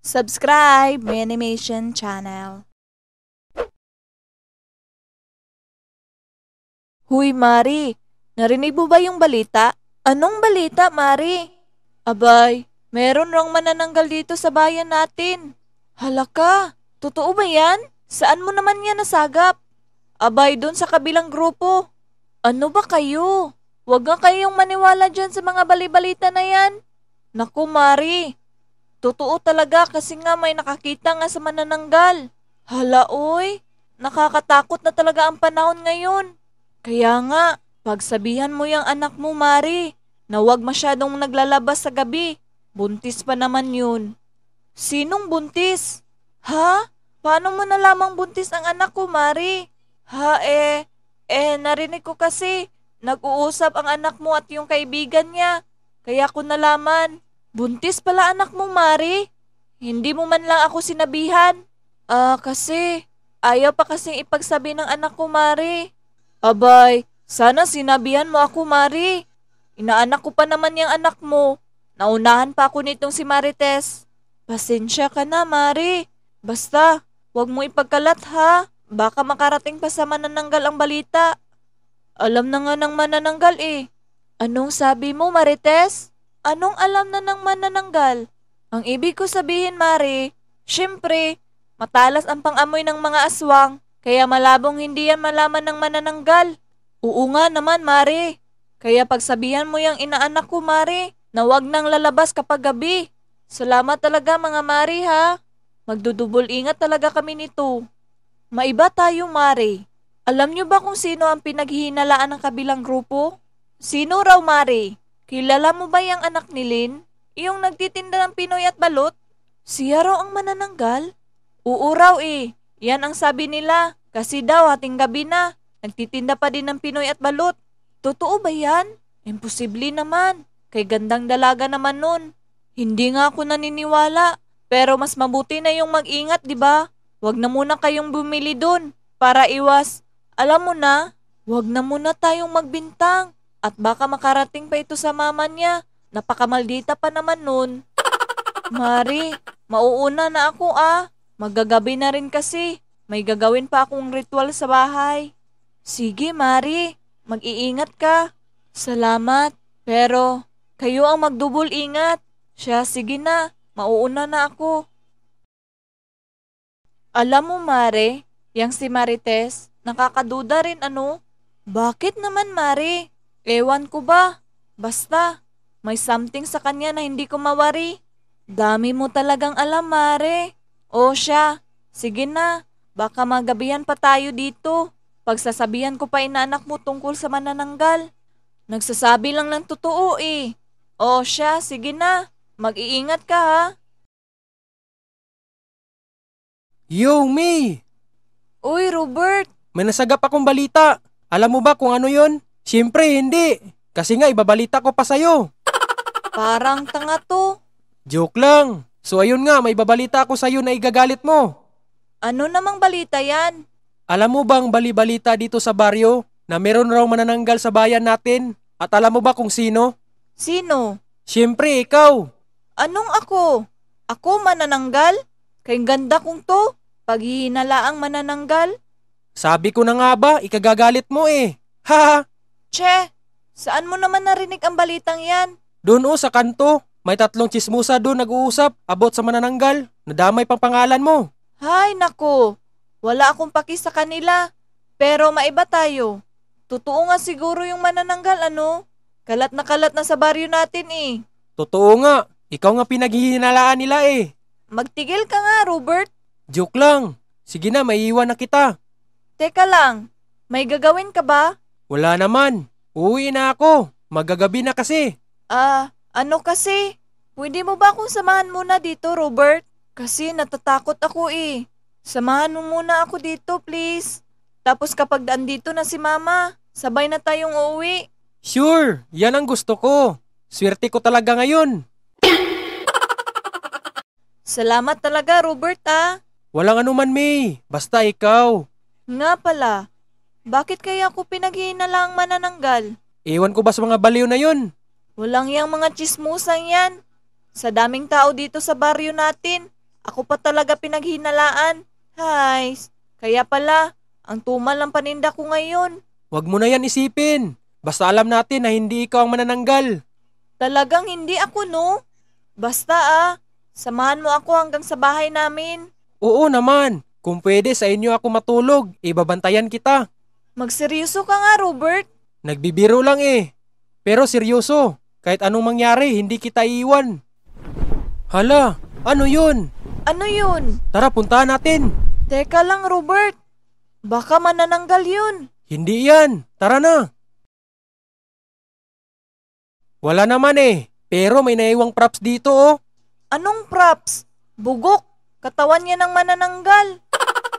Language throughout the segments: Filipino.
Subscribe my animation channel. Huy, Mari, narinig mo ba yung balita? Anong balita, Mari? Abay, meron rang manananggal dito sa bayan natin. Halaka, totoo ba yan? Saan mo naman yan nasagap? Abay, doon sa kabilang grupo. Ano ba kayo? Huwag nga kayong maniwala dyan sa mga balibalita na yan. Naku, Mari, totoo talaga kasi nga may nakakita nga sa manananggal. Hala, oy, nakakatakot na talaga ang panahon ngayon. Kaya nga, pagsabihan mo yung anak mo, Mari, na huwag masyadong naglalabas sa gabi. Buntis pa naman yun. Sinong buntis? Ha? Paano mo nalamang buntis ang anak ko, Mari? Ha, narinig ko kasi, nag-uusap ang anak mo at yung kaibigan niya. Kaya ko nalaman. Buntis pala anak mo, Mari? Hindi mo man lang ako sinabihan. Kasi, ayaw pa kasing ipagsabi ng anak ko, Mari. Abay, sana sinabihan mo ako, Mari. Inaanak ko pa naman yung anak mo. Naunahan pa ako nitong si Marites. Pasensya ka na, Mari. Basta, wag mo ipagkalat ha. Baka makarating pa sa manananggal ang balita. Alam na nga ng manananggal eh. Anong sabi mo, Marites? Anong alam na ng manananggal? Ang ibig ko sabihin, Mari, syempre, matalas ang pangamoy ng mga aswang. Kaya malabong hindi yan malaman ng manananggal. Oo nga naman, Mari. Kaya pagsabihan mo yung inaanak ko, Mari, na wag nang lalabas kapag gabi. Salamat talaga mga Mari ha. Magdudubol ingat talaga kami nito. Maiba tayo, Mari. Alam niyo ba kung sino ang pinaghihinalaan ng kabilang grupo? Sino raw, Mari? Kilala mo ba yung anak ni Lynn? Yung nagtitinda ng Pinoy at balot? Siya raw ang manananggal? Oo raw eh. Yan ang sabi nila. Kasi daw hating gabi na. Nagtitinda pa din ng Pinoy at balot. Totoo ba yan? Imposible naman. Kay gandang dalaga naman nun. Hindi nga ako naniniwala. Pero mas mabuti na yung mag-ingat, di ba? Wag na muna kayong bumili dun. Para iwas. Alam mo na, wag na muna tayong magbintang. At baka makarating pa ito sa mama niya. Napakamaldita pa naman nun. Mari, mauuna na ako ah. Magagabi na rin kasi. May gagawin pa akong ritual sa bahay. Sige, Mari. Mag-iingat ka. Salamat. Pero, kayo ang magdubol ingat. Siya, sige na. Mauuna na ako. Alam mo, Mari, yang si Marites, nakakaduda rin ano? Bakit naman, Mari? Ewan ko ba? Basta, may something sa kanya na hindi ko mawari. Dami mo talagang alam, Mari. O siya, sige na. Baka magabihan pa tayo dito. Pagsasabihan ko pa inaanak mo tungkol sa manananggal. Nagsasabi lang ng totoo eh. O siya, sige na. Mag-iingat ka ha. Yo, May! Uy, Robert. May nasagap akong balita. Alam mo ba kung ano yon? Siyempre, hindi. Kasi nga, ibabalita ko pa sa'yo. Parang tanga to. Joke lang. So ayun nga, may babalita ako sa'yo na igagalit mo. Ano namang balita yan? Alam mo bang bali-balita dito sa baryo na meron raw manananggal sa bayan natin? At alam mo ba kung sino? Sino? Siyempre, ikaw. Anong ako? Ako manananggal? Kay ganda kong to. Paghihinalaang manananggal? Sabi ko na nga ba, ikagagalit mo eh. Ha! Che, saan mo naman narinig ang balitang yan? Doon sa kanto, may 3 tsismusa doon nag-uusap about sa manananggal. Nadamay pang pangalan mo. Hay nako, wala akong paki sa kanila. Pero maiba tayo. Totoo nga siguro yung manananggal ano? Kalat na sa baryo natin eh. Totoo nga, ikaw nga pinaghihinalaan nila eh. Magtigil ka nga, Robert. Joke lang. Sige na, maiiwan na kita. Teka lang, may gagawin ka ba? Wala naman. Uuwi na ako. Magagabi na kasi. Ano kasi? Pwede mo ba akong samahan muna dito, Robert? Kasi natatakot ako eh. Samahan mo muna ako dito, please. Tapos kapag andito na si Mama, sabay na tayong uuwi. Sure, yan ang gusto ko. Swerte ko talaga ngayon. Salamat talaga, Robert ah. Walang anuman, May. Basta ikaw. Nga pala, bakit kaya ako pinaghihinalang manananggal? Ewan ko ba sa mga baliw na yun? Walang yang mga tsismusang yan. Sa daming tao dito sa baryo natin, Ako pa talaga pinaghinalaan. Hays, kaya pala, ang tumal ng paninda ko ngayon. Wag mo na yan isipin. Basta alam natin na hindi ikaw ang manananggal. Talagang hindi ako, no? Basta samahan mo ako hanggang sa bahay namin. Oo naman. Kung pwede sa inyo ako matulog, ibabantayan kita. Magseryoso ka nga, Robert. Nagbibiro lang eh. Pero seryoso, kahit anong mangyari, hindi kita iiwan. Hala, ano yun? Ano yun? Tara, puntahan natin. Teka lang, Robert. Baka manananggal yun. Hindi yan. Tara na. Wala naman eh. Pero may naiwang props dito oh. Anong props? Bugok. Katawan niya ng manananggal.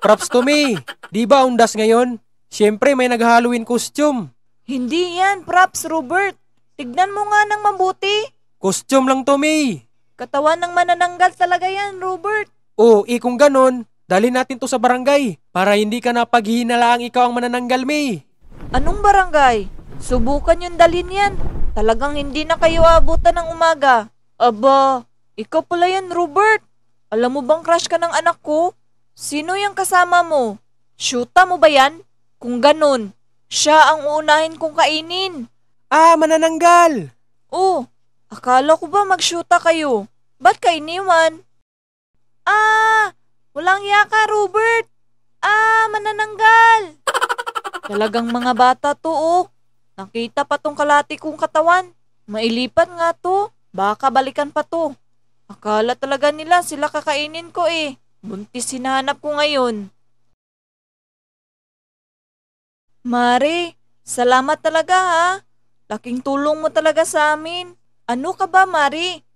Props to me. Di ba undas ngayon? Siyempre may nag-Halloween costume. Hindi yan props, Robert. Tignan mo nga ng mabuti. Costume lang to me. Katawan ng manananggal talaga yan, Robert. Oh, kung ganon, dalhin natin to sa barangay para hindi ka na paghihinalaang ikaw ang manananggal, May. Anong barangay? Subukan yung dalhin yan. Talagang hindi na kayo abutan ng umaga. Aba, ikaw pala yan, Robert. Alam mo bang crush ka ng anak ko? Sino yung kasama mo? Shoota mo ba yan? Kung ganun, siya ang uunahin kong kainin. Ah, manananggal. Oh, akala ko ba mag-shoota kayo? Ba't ka iniwan? Walang yaka, Robert. Manananggal. Talagang mga bata to, oh. Nakita pa tong kalati kong katawan. Mailipat nga to. Baka balikan pa to. Akala talaga nila sila kakainin ko eh. Buntis hinahanap ko ngayon. Mare, salamat talaga ha. Laking tulong mo talaga sa amin. Ano ka ba, Mare?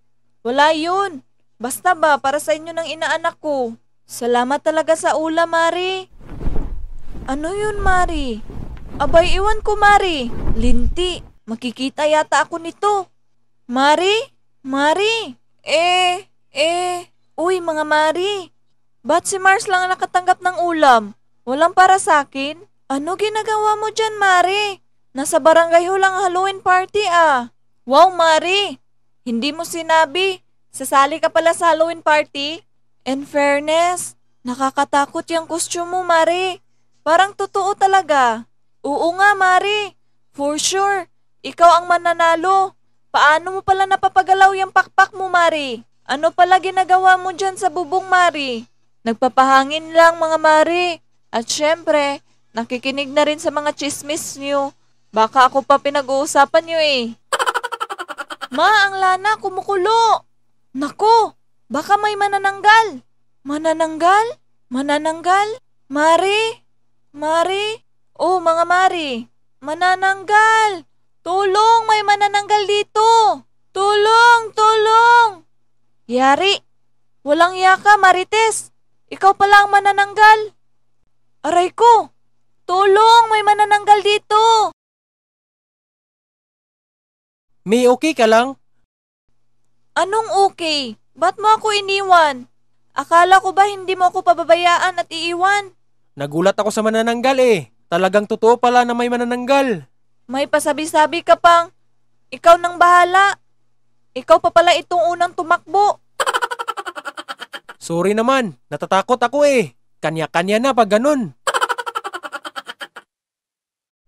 Wala yun. Basta ba para sa inyo ng inaanak ko. Salamat talaga sa ulam, Mare. Ano yun, Mare? Abay, iwan ko, Mare. Linti, makikita yata ako nito. Mare? Mare? Uy, mga Mare. Ba't si Mars lang nakatanggap ng ulam? Walang para sa akin? Ano ginagawa mo dyan, Mare? Nasa barangay ho lang Halloween party Wow, Mare. Hindi mo sinabi. Sasali ka pala sa Halloween party? In fairness, nakakatakot yung costume mo, Mare. Parang totoo talaga. Oo nga, Mare. For sure. Ikaw ang mananalo. Paano mo pala napapagalaw yung pakpak mo, Mare? Ano pala ginagawa mo dyan sa bubong, Mare? Nagpapahangin lang, mga Mare. At syempre, nakikinig na rin sa mga chismis niyo. Baka ako pa pinag-uusapan niyo eh. Ma, ang lana, kumukulo. Nako, baka may manananggal. Manananggal? Manananggal? Mare? Mare? Oh, mga Mare. Manananggal. Tulong, may manananggal dito. Tulong, tulong. Yari, walang yaka, Marites. Ikaw pala ang manananggal. Aray ko, tulong, may manananggal dito. May okay ka lang? Anong okay? Ba't mo ako iniwan? Akala ko ba hindi mo ako pababayaan at iiwan? Nagulat ako sa manananggal eh. Talagang totoo pala na may manananggal. May pasabi-sabi ka pang, ikaw nang bahala. Ikaw pa pala itong unang tumakbo. Sorry naman, natatakot ako eh. Kanya-kanya na pag ganun.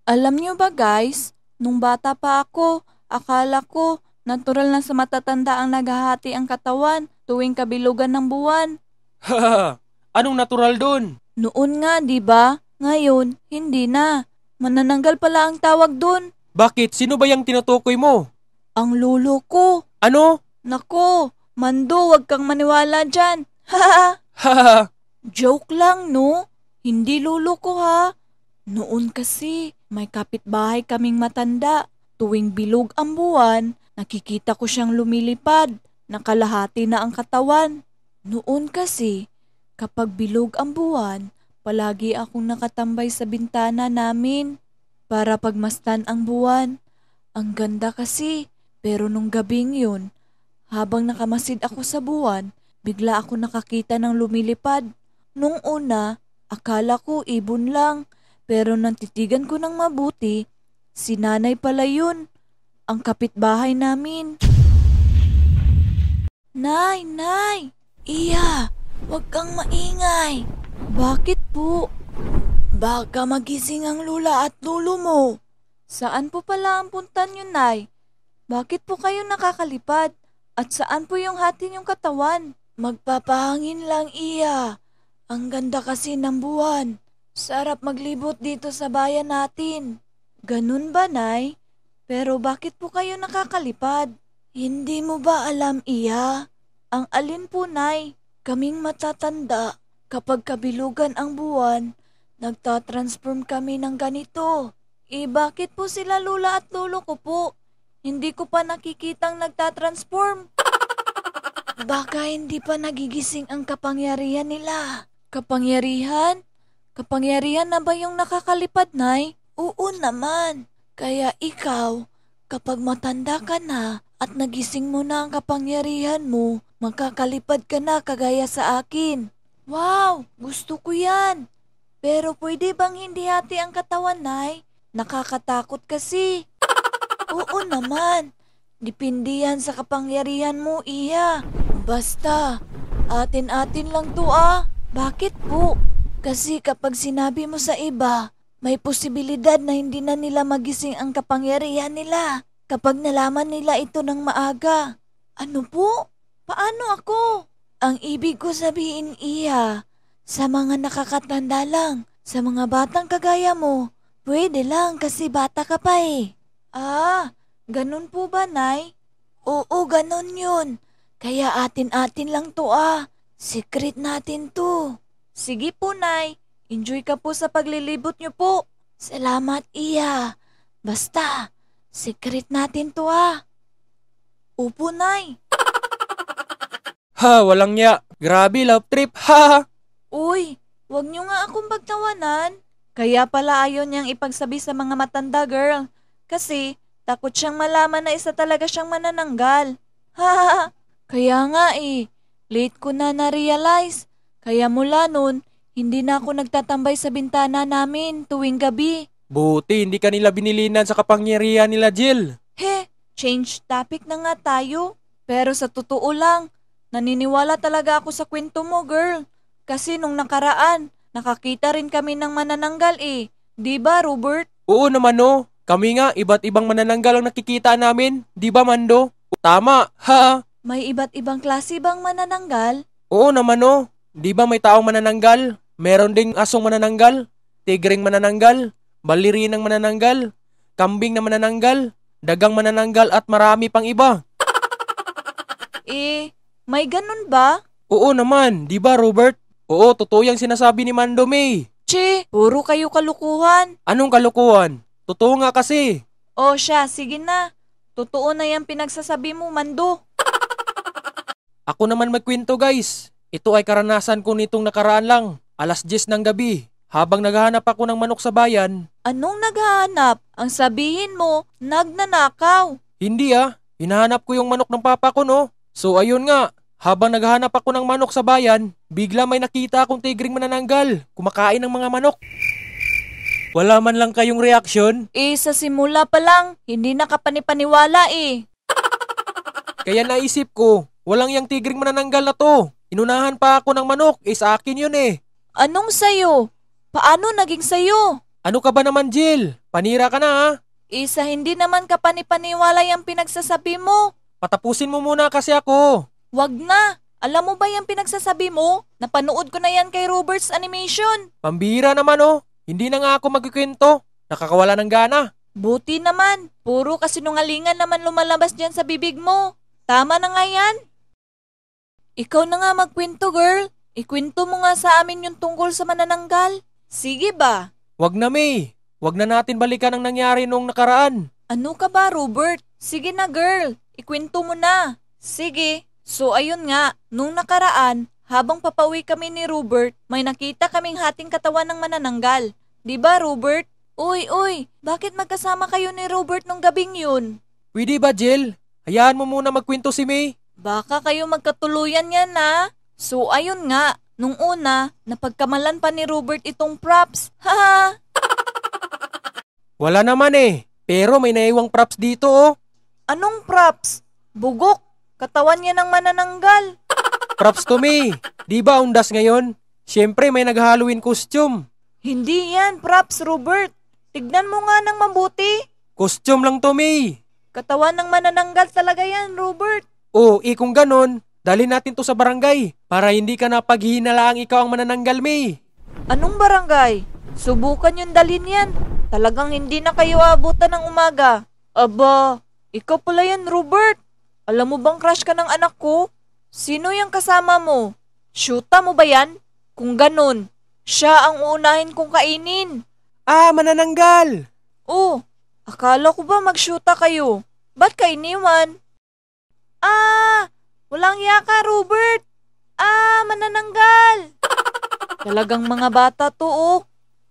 Alam niyo ba guys, nung bata pa ako, akala ko natural na sa matatanda ang naghahati ang katawan tuwing kabilugan ng buwan. Haha, anong natural dun? Noon nga, di ba? Ngayon, hindi na. Manananggal pala ang tawag dun. Bakit? Sino ba yung tinutukoy mo? Ang lolo ko. Ano? Nako, Mando, wag kang maniwala dyan. Haha. Haha. Joke lang, no? Hindi lolo ko ha. Noon kasi, may kapitbahay kaming matanda. Tuwing bilog ang buwan, nakikita ko siyang lumilipad. Nakalahati na ang katawan. Noon kasi, kapag bilog ang buwan, palagi akong nakatambay sa bintana namin para pagmasdan ang buwan. Ang ganda kasi, pero nung gabing yun, habang nakamasid ako sa buwan, bigla ako nakakita ng lumilipad. Nung una, akala ko ibon lang, pero nang titigan ko ng mabuti, si nanay pala yun, ang kapitbahay namin. Nay! Iya! Huwag kang maingay. Bakit po? Baka magising ang lula at lolo mo. Saan po pala ang punta niyo, Nay? Bakit po kayo nakakalipad? At saan po yung hati niyong katawan? Magpapahangin lang, iya. Ang ganda kasi ng buwan. Sarap maglibot dito sa bayan natin. Ganun ba, Nay? Pero bakit po kayo nakakalipad? Hindi mo ba alam, iya? Ang alin po, Nay? Kaming matatanda, kapag kabilugan ang buwan, nagtatransform kami ng ganito. Bakit po sila lula at lolo ko po? Hindi ko pa nakikitang nagtatransform. Baka hindi pa nagigising ang kapangyarihan nila. Kapangyarihan? Kapangyarihan na ba yung nakakalipad, Nay? Oo naman. Kaya ikaw, kapag matanda ka na at nagising mo na ang kapangyarihan mo, makakalipad ka na kagaya sa akin. Wow! Gusto ko yan! Pero pwede bang hindi hati ang katawan, Nay? Nakakatakot kasi. Oo naman. Depende yan sa kapangyarihan mo, iya. Basta, atin-atin lang to ah. Bakit po? Kasi kapag sinabi mo sa iba, may posibilidad na hindi na nila magising ang kapangyarihan nila kapag nalaman nila ito ng maaga. Ano po? Paano ako? Ang ibig ko sabihin, iya, sa mga nakakatanda lang, sa mga batang kagaya mo, pwede lang kasi bata ka pa eh. Ah, ganun po ba, Nay? Oo, ganun yun. Kaya atin-atin lang to ah. Secret natin to. Sige po, Nay. Enjoy ka po sa paglilibot niyo po. Salamat, iya. Basta, secret natin to ah. Opo, Nay. Ha, walang ya. Grabe, love trip. Ha! Uy, wag niyo nga akong pagtawanan. Kaya pala ayaw niyang ipagsabi sa mga matanda, girl. Kasi takot siyang malaman na isa talaga siyang manananggal. Ha! Kaya nga eh, late ko na na-realize. Kaya mula nun, hindi na ako nagtatambay sa bintana namin tuwing gabi. Buti, hindi ka nila binilinan sa kapangyarihan nila, Jill. He, change topic na nga tayo. Pero sa totoo lang, naniniwala talaga ako sa kwento mo, girl. Kasi nung nakaraan, nakakita rin kami ng manananggal eh. Di ba, Robert? Oo naman no. Kami nga, iba't ibang manananggal ang nakikita namin. Di ba, Mando? Tama, ha? May iba't ibang klase bang manananggal? Oo naman no. Di ba may taong manananggal? Meron ding asong manananggal, tigring manananggal, balirinang manananggal, kambing na manananggal, dagang manananggal at marami pang iba. May ganun ba? Oo naman, di ba Robert? Oo, totoo yung sinasabi ni Mando May. Che, puro kayo kalukuhan. Anong kalukuhan? Totoo nga kasi. O siya, sige na. Totoo na yung pinagsasabi mo, Mando. Ako naman magkwento guys. Ito ay karanasan ko nitong nakaraan lang. 10:00 ng gabi. Habang naghahanap ako ng manok sa bayan. Anong naghahanap? Ang sabihin mo, nagnanakaw. Hindi ah. Hinahanap ko yung manok ng papa ko no. So ayun nga. Habang naghahanap ako ng manok sa bayan, bigla may nakita akong tigring manananggal. Kumakain ng mga manok. Wala man lang kayong reaksyon. Sa simula pa lang, hindi nakapanipaniwala eh. Kaya naisip ko, walang yung tigring manananggal na to. Inunahan pa ako ng manok, sa akin yun eh. Anong sayo? Paano naging sayo? Ano ka ba naman, Jill? Panira ka na ha? Sa hindi naman kapanipaniwala yung pinagsasabi mo. Patapusin mo muna kasi ako. Wag na. Alam mo ba yung pinagsasabi mo? Napanood ko na yan kay Robert's Animation. Pambira naman oh. Hindi na nga ako magkikwento. Nakakawala ng gana. Buti naman. Puro kasinungalingan naman lumalabas dyan sa bibig mo. Tama na nga yan. Ikaw na nga magkwento, girl. Ikwento mo nga sa amin yung tungkol sa manananggal. Sige ba? Wag na, May. Wag na natin balikan ang nangyari nung nakaraan. Ano ka ba, Robert? Sige na, girl. Ikwento mo na. Sige. So ayun nga, nung nakaraan, habang papauwi kami ni Robert, may nakita kaming hating katawan ng manananggal. Di ba, Robert? Uy, bakit magkasama kayo ni Robert nung gabing yun? Pwede ba, Jill? Hayaan mo muna magkwento si May. Baka kayo magkatuluyan yan na. So ayun nga, nung una, napagkamalan pa ni Robert itong props. Haha! Wala naman eh. Pero may naiwang props dito oh. Anong props? Bugok. Katawan niya ng manananggal. Props to me. Di ba undas ngayon? Siyempre may nag-Halloween costume. Hindi yan, props Robert. Tignan mo nga ng mabuti. Costume lang to, May. Katawan ng manananggal talaga yan, Robert. O, kung ganon, dalhin natin to sa barangay para hindi ka na paghihinalaang ikaw ang manananggal, May. Anong barangay? Subukan yung dalhin yan. Talagang hindi na kayo abutan ng umaga. Aba, ikaw pala yan, Robert. Alam mo bang crush ka ng anak ko? Sino yung kasama mo? Shoota mo ba yan? Kung ganon, siya ang uunahin kong kainin. Ah, manananggal. Oh, akala ko ba mag-shoota kayo? Ba't ka iniwan? Ah, walang yaka, Robert. Ah, manananggal. Talagang mga bata to, oh.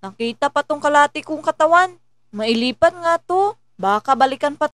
Nakita pa tong kalati kong katawan. Mailipat nga to. Baka balikan pa.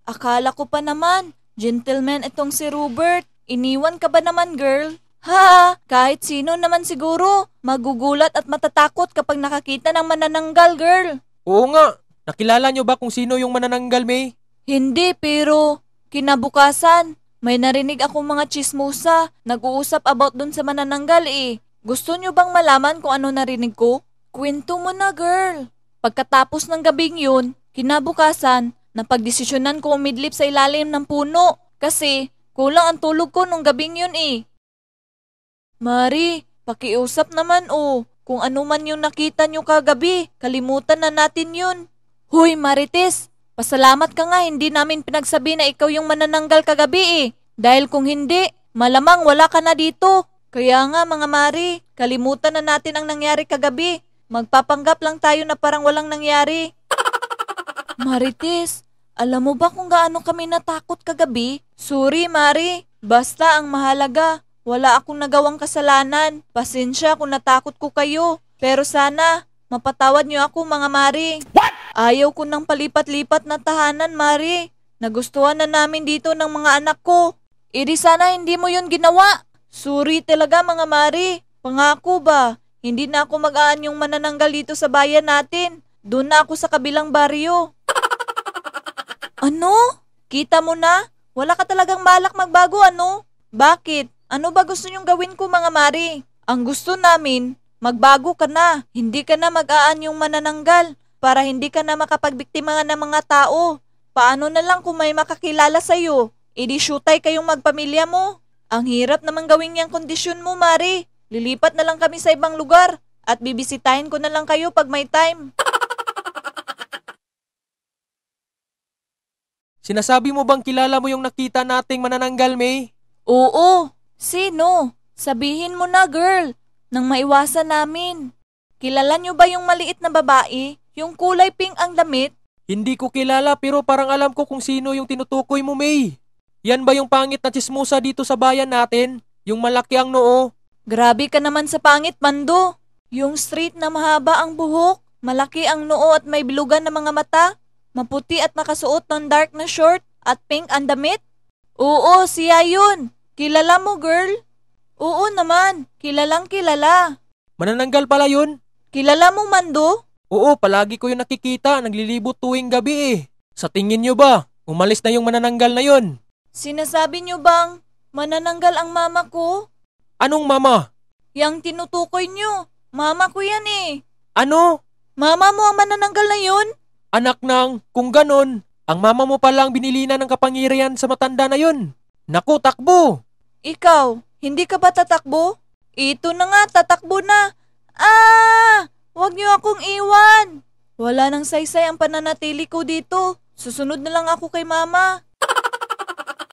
Akala ko pa naman. Gentleman itong si Robert. Iniwan ka ba naman, girl? Ha, kahit sino naman siguro. Magugulat at matatakot kapag nakakita ng manananggal, girl. Oo nga. Nakilala nyo ba kung sino yung manananggal, May? Hindi, pero kinabukasan, may narinig akong mga chismosa. Nag-uusap about dun sa manananggal eh. Gusto nyo bang malaman kung ano narinig ko? Kwento mo na, girl. Pagkatapos ng gabing yun, kinabukasan, napagdesisyonan ko umidlip sa ilalim ng puno. Kasi kulang ang tulog ko nung gabing yun eh. Mari, pakiusap naman oh. Kung ano man yung nakita nyo kagabi, kalimutan na natin yun. Hoy Marites, pasalamat ka nga hindi namin pinagsabi na ikaw yung manananggal kagabi eh. Dahil kung hindi, malamang wala ka na dito. Kaya nga mga Mari, kalimutan na natin ang nangyari kagabi. Magpapanggap lang tayo na parang walang nangyari. Marites, alam mo ba kung gaano kami natakot kagabi? Sorry Mari, basta ang mahalaga. Wala akong nagawang kasalanan. Pasensya kung natakot ko kayo. Pero sana, mapatawad niyo ako mga Mari. What? Ayaw ko ng palipat-lipat na tahanan, Mari. Nagustuhan na namin dito ng mga anak ko. Edi sana hindi mo yun ginawa. Sorry talaga mga Mari. Pangako ba? Hindi na ako mag-aanyong manananggal dito sa bayan natin. Doon na ako sa kabilang baryo. Ano? Kita mo na? Wala ka talagang balak magbago, ano? Bakit? Ano ba gusto niyong gawin ko mga Mari? Ang gusto namin, magbago ka na. Hindi ka na mag-aanyong manananggal para hindi ka na makapagbiktima ng mga tao. Paano na lang kung may makakilala sa'yo? Edi syutay kayong magpamilya mo. Ang hirap naman gawin niyang kondisyon mo, Mari. Lilipat na lang kami sa ibang lugar at bibisitahin ko na lang kayo pag may time. Sinasabi mo bang kilala mo yung nakita nating manananggal, May? Oo. Sino? Sabihin mo na, girl, nang maiwasan namin. Kilala niyo ba yung maliit na babae? Yung kulay pink ang damit? Hindi ko kilala pero parang alam ko kung sino yung tinutukoy mo, May. Yan ba yung pangit na tsismusa dito sa bayan natin? Yung malaki ang noo? Grabe ka naman sa pangit, Mando. Yung straight na mahaba ang buhok, malaki ang noo at may bilugan na mga mata, maputi at nakasuot ng dark na short at pink ang damit? Oo, siya yun. Kilala mo, girl? Oo naman, kilalang kilala. Manananggal pala yun? Kilala mo, Mando? Oo, palagi ko yung nakikita, naglilibot tuwing gabi eh. Sa tingin nyo ba, umalis na yung manananggal na yun? Sinasabi nyo bang manananggal ang mama ko? Anong mama? Yang tinutukoy nyo, mama ko yan eh. Ano? Mama mo ang manananggal na yun? Anak ng, kung ganon, ang mama mo palang binilina ng kapangyarihan sa matanda na yun. Naku, takbo! Ikaw, hindi ka ba tatakbo? Ito na nga, tatakbo na. Ah! Huwag niyo akong iwan. Wala nang saysay ang pananatili ko dito. Susunod na lang ako kay mama.